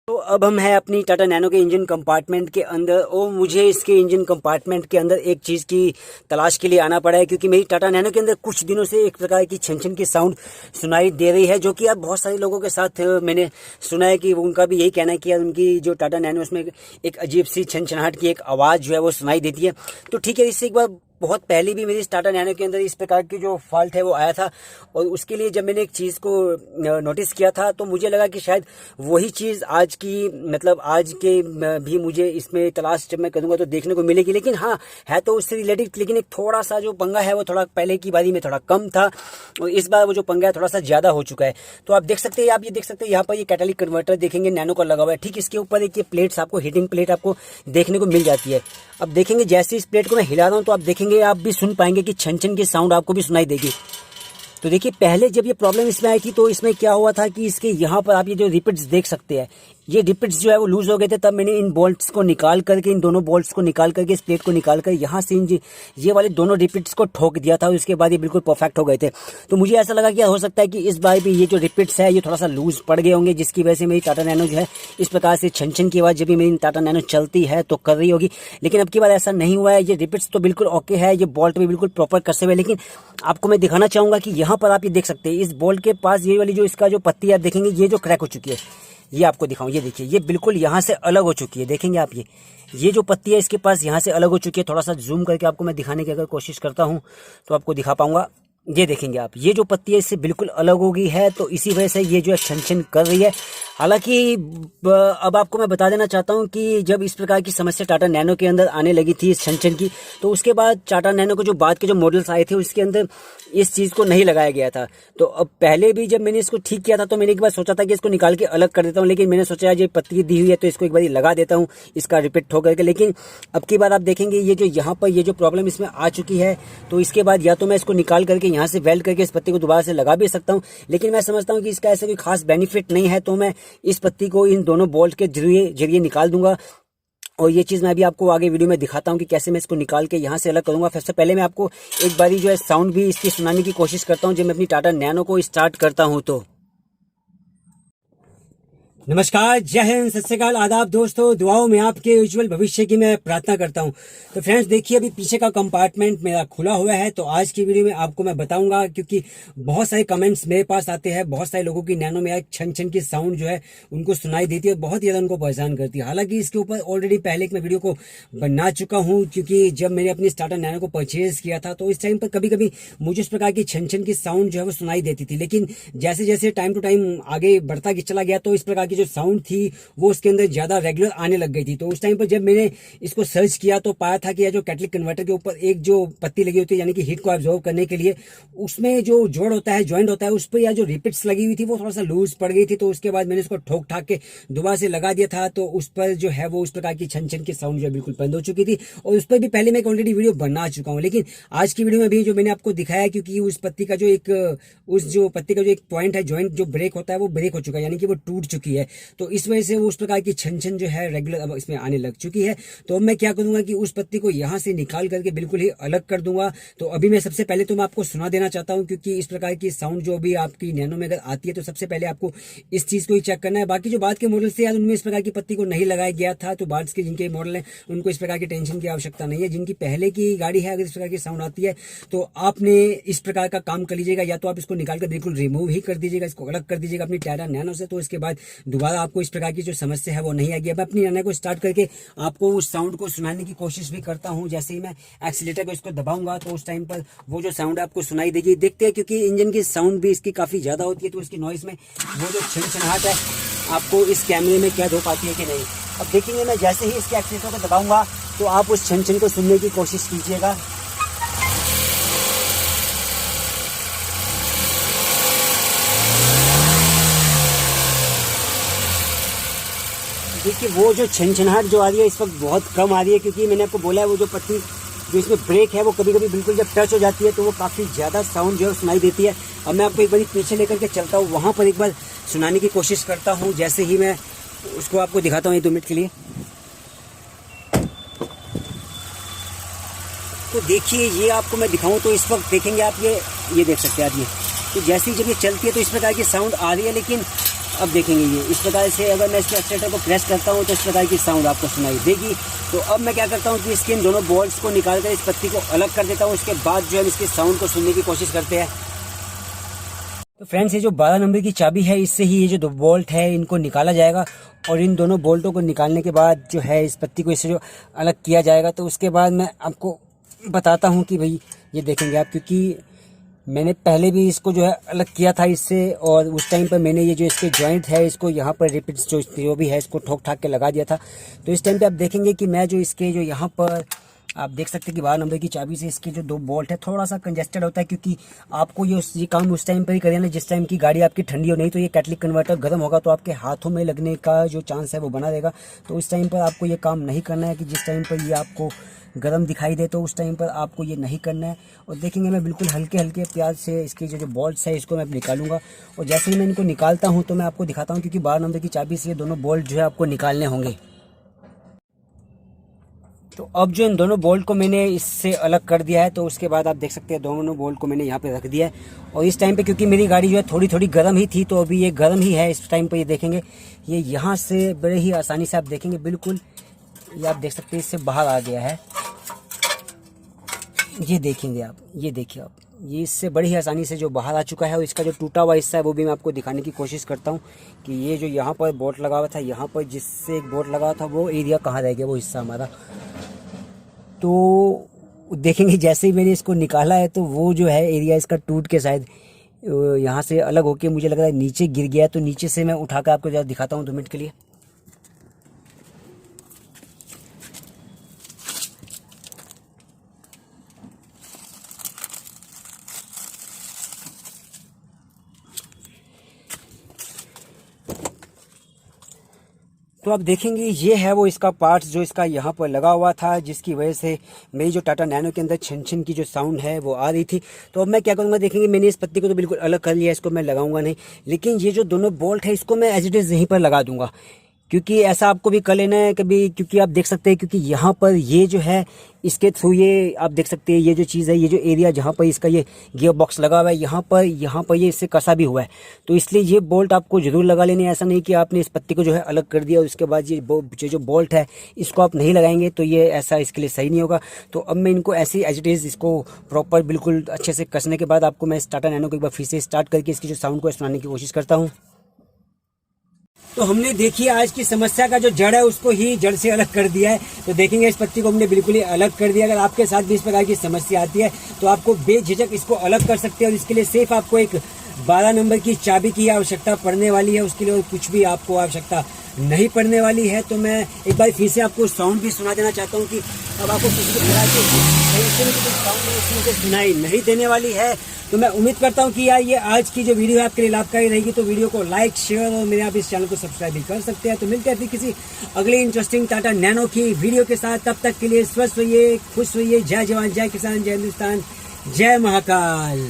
तो अब हम हैं अपनी टाटा नैनो के इंजन कंपार्टमेंट के अंदर और मुझे इसके इंजन कंपार्टमेंट के अंदर एक चीज़ की तलाश के लिए आना पड़ा है, क्योंकि मेरी टाटा नैनो के अंदर कुछ दिनों से एक प्रकार की छन की साउंड सुनाई दे रही है, जो कि अब बहुत सारे लोगों के साथ मैंने सुना है कि उनका भी यही कहना है कि उनकी जो टाटा नैनो उसमें एक अजीब सी छनछनाहट की एक आवाज़ जो है वो सुनाई देती है। तो ठीक है, इससे एक बार बहुत पहले भी मेरी टाटा नैनो के अंदर इस प्रकार की जो फॉल्ट है वो आया था, और उसके लिए जब मैंने एक चीज़ को नोटिस किया था तो मुझे लगा कि शायद वही चीज़ आज की मतलब आज के भी मुझे इसमें तलाश जब मैं करूँगा तो देखने को मिलेगी। लेकिन हाँ, है तो उससे रिलेटेड, लेकिन एक थोड़ा सा जो पंगा है वो थोड़ा पहले की बारी में थोड़ा कम था, और इस बार वो जो पंगा है थोड़ा सा ज़्यादा हो चुका है। तो आप देख सकते हैं, आप ये देख सकते हैं यहाँ पर ये कैटालिक कन्वर्टर देखेंगे नैनो का लगा हुआ है। ठीक इसके ऊपर एक ये प्लेट्स आपको हीटिंग प्लेट आपको देखने को मिल जाती है। अब देखेंगे जैसे इस प्लेट को मैं हिला रहा हूँ तो आप देखेंगे, आप भी सुन पाएंगे कि छन की साउंड आपको भी सुनाई देगी। तो देखिए, पहले जब ये प्रॉब्लम इसमें आई थी तो इसमें क्या हुआ था कि इसके यहाँ पर आप ये जो रिपिट्स देख सकते हैं, ये रिपिट्स जो है वो लूज हो गए थे। तब मैंने इन बोल्ट्स को निकाल करके, इन दोनों बोल्ट्स को निकाल करके, इस प्लेट को निकाल कर यहाँ से ये वाले दोनों रिपिट्स को ठोक दिया था, और इसके बाद ये बिल्कुल परफेक्ट हो गए थे। तो मुझे ऐसा लगा कि हो सकता है कि इस बार भी ये जो रिपिट्स है ये थोड़ा सा लूज पड़ गए होंगे, जिसकी वजह से मेरी टाटा नैनो जो है इस प्रकार से छन की आवाज़ जब भी मेरी टाटा नैनो चलती है तो कर रही होगी। लेकिन अब की बार ऐसा नहीं हुआ है, ये रिपिट्स तो बिल्कुल ओके है, ये बोल्ट भी बिल्कुल प्रॉपर कसे हुए। लेकिन आपको मैं दिखाना चाहूँगा कि यहाँ पर आप ये देख सकते हैं, इस बोल्ट के पास ये वाली जो इसका जो पत्ती आप देखेंगे ये जो क्रैक हो चुकी है, ये आपको दिखाऊं, ये देखिए, ये बिल्कुल यहाँ से अलग हो चुकी है। देखेंगे आप, ये जो पत्ती है इसके पास यहाँ से अलग हो चुकी है। थोड़ा सा जूम करके आपको मैं दिखाने की अगर कोशिश करता हूँ तो आपको दिखा पाऊंगा। ये देखेंगे आप, ये जो पत्ती है इससे बिल्कुल अलग हो गई है, तो इसी वजह से ये जो है छन कर रही है। हालांकि अब आपको मैं बता देना चाहता हूं कि जब इस प्रकार की समस्या टाटा नैनो के अंदर आने लगी थी इस छन की, तो उसके बाद टाटा नैनो को जो बाद के जो मॉडल्स आए थे उसके अंदर इस चीज़ को नहीं लगाया गया था। तो अब पहले भी जब मैंने इसको ठीक किया था तो मैंने एक बार सोचा था कि इसको निकाल के अलग कर देता हूँ, लेकिन मैंने सोचा ये पत्ती दी हुई है तो इसको एक बार लगा देता हूँ, इसका रिपीट हो करके। लेकिन अब की बार आप देखेंगे ये जो यहाँ पर ये जो प्रॉब्लम इसमें आ चुकी है, तो इसके बाद या तो मैं इसको निकाल करके यहाँ से वेल्ड करके इस पत्ती को दोबारा से लगा भी सकता हूँ, लेकिन मैं समझता हूँ कि इसका ऐसा कोई खास बेनिफिट नहीं है, तो मैं इस पत्ती को इन दोनों बोल्ट के जरिए निकाल दूंगा। और ये चीज़ मैं भी आपको आगे वीडियो में दिखाता हूँ कि कैसे मैं इसको निकाल के यहाँ से अलग करूँगा। सबसे पहले मैं आपको एक बारी जो है साउंड भी इसकी सुनाने की कोशिश करता हूँ जब मैं अपनी टाटा नैनो को स्टार्ट करता हूँ। तो नमस्कार, जय हिंद, सत श्री अकाल, आदाब दोस्तों। दुआओं में आपके उज्जवल भविष्य की मैं प्रार्थना करता हूं। तो फ्रेंड्स देखिए, अभी पीछे का कंपार्टमेंट मेरा खुला हुआ है, तो आज की वीडियो में आपको मैं बताऊंगा, क्योंकि बहुत सारे कमेंट्स मेरे पास आते हैं, बहुत सारे लोगों की नैनो में एक छन की साउंड जो है उनको सुनाई देती है, बहुत ज़्यादा उनको परेशान करती है। हालांकि इसके ऊपर ऑलरेडी पहले एक मैं वीडियो को बना चुका हूँ, क्योंकि जब मैंने अपनी टाटा नैनो को परचेज किया था तो इस टाइम पर कभी कभी मुझे इस प्रकार की छन की साउंड जो है वो सुनाई देती थी। लेकिन जैसे जैसे टाइम टू टाइम आगे बढ़ता चला गया तो इस प्रकार की जो साउंड थी वो उसके अंदर ज्यादा रेगुलर आने लग गई थी। तो उस टाइम पर जब मैंने इसको सर्च किया तो पाया था कि यह जो कैटलिक कन्वर्टर के ऊपर एक जो पत्ती लगी होती है, यानी कि हीट को एब्जॉर्ब करने के लिए, उसमें जो जोड़ होता है, जॉइंट होता है, उस पर यह जो रिपिट्स लगी हुई थी वो थोड़ा सा लूज पड़ गई थी। तो उसके बाद मैंने इसको ठोक ठाक के दोबारा से लगा दिया था, तो उस पर जो है वो उस प्रकार की छन की साउंड जो है बिल्कुल बंद हो चुकी थी, और उस पर भी पहले मैं ऑलरेडी वीडियो बना चुका हूँ। लेकिन आज की वीडियो में भी जो मैंने आपको दिखाया, क्योंकि उस पत्ती का जो एक पॉइंट है, जॉइंट जो ब्रेक होता है वो ब्रेक हो चुका है, यानी कि वो टूट चुकी है। तो इस वजह से वो उस प्रकार की छन जो है रेगुलर अब इसमें आने लग चुकी है। तो अब मैं क्या करूंगा कि उस पत्ती को यहाँ से निकाल करके बिल्कुल ही अलग कर दूंगा। तो अभी मैं सबसे पहले तो मैं आपको सुना देना चाहता हूँ, क्योंकि इस प्रकार की साउंड जो भी आपकी नैनो में अगर आती है तो सबसे पहले आपको इस चीज को ही चेक करना है। बाकी जो बाद के मॉडल से यार उनमें इस प्रकार की पत्ती को नहीं लगाया गया था, तो बाद के जिनके मॉडल है उनको इस प्रकार की टेंशन की आवश्यकता नहीं है। जिनकी पहले की गाड़ी है, अगर इस प्रकार की साउंड आती है तो आपने इस प्रकार का काम कर लीजिएगा, या तो आप इसको निकाल कर बिल्कुल रिमूव ही कर दीजिएगा, इसको अलग कर दीजिएगा अपनी टाटा नैनो से। तो इसके बाद दोबारा आपको इस प्रकार की जो समस्या है वो नहीं आएगी। मैं अपनी नैनो को स्टार्ट करके आपको उस साउंड को सुनाने की कोशिश भी करता हूं। जैसे ही मैं एक्सीलेटर को इसको दबाऊंगा तो उस टाइम पर वो जो साउंड आपको सुनाई देगी। देखते हैं, क्योंकि इंजन की साउंड भी इसकी काफी ज्यादा होती है, तो इसकी नॉइस में वो जो छनछनाहट है आपको इस कैमरे में कैद हो पाती है कि नहीं। अब देखेंगे, मैं जैसे ही इसके एक्सीलेटर को दबाऊंगा तो आप उस छन को सुनने की कोशिश कीजिएगा। देखिए, वो जो छनछनाहट जो आ रही है इस वक्त बहुत कम आ रही है, क्योंकि मैंने आपको बोला है वो जो पत्ती जो इसमें ब्रेक है वो कभी कभी बिल्कुल जब टच हो जाती है तो वो काफ़ी ज़्यादा साउंड जो है सुनाई देती है। अब मैं आपको एक बार पीछे लेकर के चलता हूँ, वहाँ पर एक बार सुनाने की कोशिश करता हूँ। जैसे ही मैं उसको आपको दिखाता हूँ 1-2 मिनट के लिए। तो देखिए, ये आपको मैं दिखाऊँ तो इस वक्त देखेंगे आप, ये देख सकते हैं आप। ये तो जैसे ही जब ये चलती है तो इस प्रकार की साउंड आ रही है, लेकिन अब देखेंगे ये इस प्रकार से अगर मैं इसके एक्सीलेटर को प्रेस करता हूँ तो इस प्रकार की साउंड आपको सुनाई देगी। तो अब मैं क्या करता हूँ कि इसके इन दोनों बोल्ट्स को निकाल कर इस पत्ती को अलग कर देता हूँ। उसके बाद जो है इसके साउंड को सुनने की कोशिश करते हैं। तो फ्रेंड्स ये जो 12 नंबर की चाबी है इससे ही ये जो दो बोल्ट है इनको निकाला जाएगा और इन दोनों बोल्टों को निकालने के बाद जो है इस पत्ती को इससे जो अलग किया जाएगा। तो उसके बाद मैं आपको बताता हूँ कि भाई ये देखेंगे आप, क्योंकि मैंने पहले भी इसको जो है अलग किया था इससे, और उस टाइम पर मैंने ये जो इसके जॉइंट है इसको यहाँ पर रिपीट जो भी है इसको ठोक ठाक के लगा दिया था। तो इस टाइम पे आप देखेंगे कि मैं जो इसके जो यहाँ पर आप देख सकते हैं कि 12 नंबर की चाबी से इसके जो दो बोल्ट है थोड़ा सा कंजेस्टेड होता है, क्योंकि आपको ये काम उस टाइम पर ही करें ना जिस टाइम की गाड़ी आपकी ठंडी हो, नहीं तो ये कैटलिक कन्वर्टर गर्म होगा तो आपके हाथों में लगने का जो चांस है वो बना रहेगा। तो उस टाइम पर आपको ये काम नहीं करना है कि जिस टाइम पर ये आपको गर्म दिखाई दे तो उस टाइम पर आपको ये नहीं करना है। और देखेंगे मैं बिल्कुल हल्के हल्के प्याज से इसके जो बोल्ट्स है इसको मैं निकालूंगा, और जैसे ही मैं इनको निकालता हूँ तो मैं आपको दिखाता हूँ, क्योंकि 12 नंबर की चाबी से ये दोनों बोल्ट जो है आपको निकालने होंगे। तो अब जो इन दोनों बोल्ट को मैंने इससे अलग कर दिया है, तो उसके बाद आप देख सकते हैं दोनों बोल्ट को मैंने यहाँ पे रख दिया है। और इस टाइम पे क्योंकि मेरी गाड़ी जो है थोड़ी थोड़ी गर्म ही थी, तो अभी ये गर्म ही है इस टाइम पे। ये देखेंगे ये यहाँ से बड़े ही आसानी से आप देखेंगे बिल्कुल ये आप देख सकते हैं इससे बाहर आ गया है। ये देखेंगे आप, ये देखिए आप, ये इससे बड़ी ही आसानी से जो बाहर आ चुका है। और इसका जो टूटा हुआ हिस्सा है वो भी मैं आपको दिखाने की कोशिश करता हूँ कि ये जो यहाँ पर बोल्ट लगा हुआ था, यहाँ पर जिससे एक बोल्ट लगा हुआ था वो एरिया कहाँ रह गया, वो हिस्सा हमारा। तो देखेंगे जैसे ही मैंने इसको निकाला है तो वो जो है एरिया इसका टूट के शायद यहाँ से अलग होके मुझे लग रहा है नीचे गिर गया। तो नीचे से मैं उठाकर आपको जरा दिखाता हूँ 2 मिनट के लिए। तो आप देखेंगे ये है वो इसका पार्ट्स जो इसका यहाँ पर लगा हुआ था, जिसकी वजह से मेरी जो टाटा नैनो के अंदर छन छन की जो साउंड है वो आ रही थी। तो अब मैं क्या करूँगा, देखेंगे मैंने इस पत्ती को तो बिल्कुल अलग कर लिया, इसको मैं लगाऊंगा नहीं, लेकिन ये जो दोनों बोल्ट है इसको मैं एज इट इज़ यहीं पर लगा दूंगा, क्योंकि ऐसा आपको भी कर लेना है कभी। क्योंकि आप देख सकते हैं क्योंकि यहाँ पर ये जो है इसके थ्रू ये आप देख सकते हैं ये जो चीज़ है, ये जो एरिया जहाँ पर इसका ये गियर बॉक्स लगा हुआ है यहाँ पर ये इससे कसा भी हुआ है। तो इसलिए ये बोल्ट आपको ज़रूर लगा लेने, ऐसा नहीं कि आपने इस पत्ती को जो है अलग कर दिया और उसके बाद ये जो बोल्ट है इसको आप नहीं लगाएंगे तो ये ऐसा इसके लिए सही नहीं होगा। तो अब मैं इनको ऐसे एज इट इज़ इसको प्रॉपर बिल्कुल अच्छे से कसने के बाद आपको मैं इस टाटा नैनो को एक बार फिर से स्टार्ट करके इसकी जो साउंड को सुनाने की कोशिश करता हूँ। तो हमने देखिए आज की समस्या का जो जड़ है उसको ही जड़ से अलग कर दिया है। तो देखेंगे इस पत्ती को हमने बिल्कुल ही अलग कर दिया। अगर आपके साथ भी इस प्रकार की समस्या आती है तो आपको बेझिझक इसको अलग कर सकते हैं, और इसके लिए सिर्फ आपको एक 12 नंबर की चाबी की आवश्यकता पड़ने वाली है, उसके लिए और कुछ भी आपको आवश्यकता नहीं पड़ने वाली है। तो मैं एक बार फिर से आपको साउंड भी सुना देना चाहता हूँ कि अब आपको किसी भी प्रकार की साउंड इसमें से सुनाई नहीं देने वाली है। तो मैं उम्मीद करता हूँ कि यार ये आज की जो वीडियो है आपके लिए लाभकारी रहेगी। तो वीडियो को लाइक, शेयर और मेरे आप इस चैनल को सब्सक्राइब भी कर सकते हैं। तो मिलते हैं फिर किसी अगली इंटरेस्टिंग टाटा नैनो की वीडियो के साथ। तब तक के लिए स्वस्थ रहिए, खुश रहिए। जय जवान, जय किसान, जय हिंदुस्तान, जय महाकाल।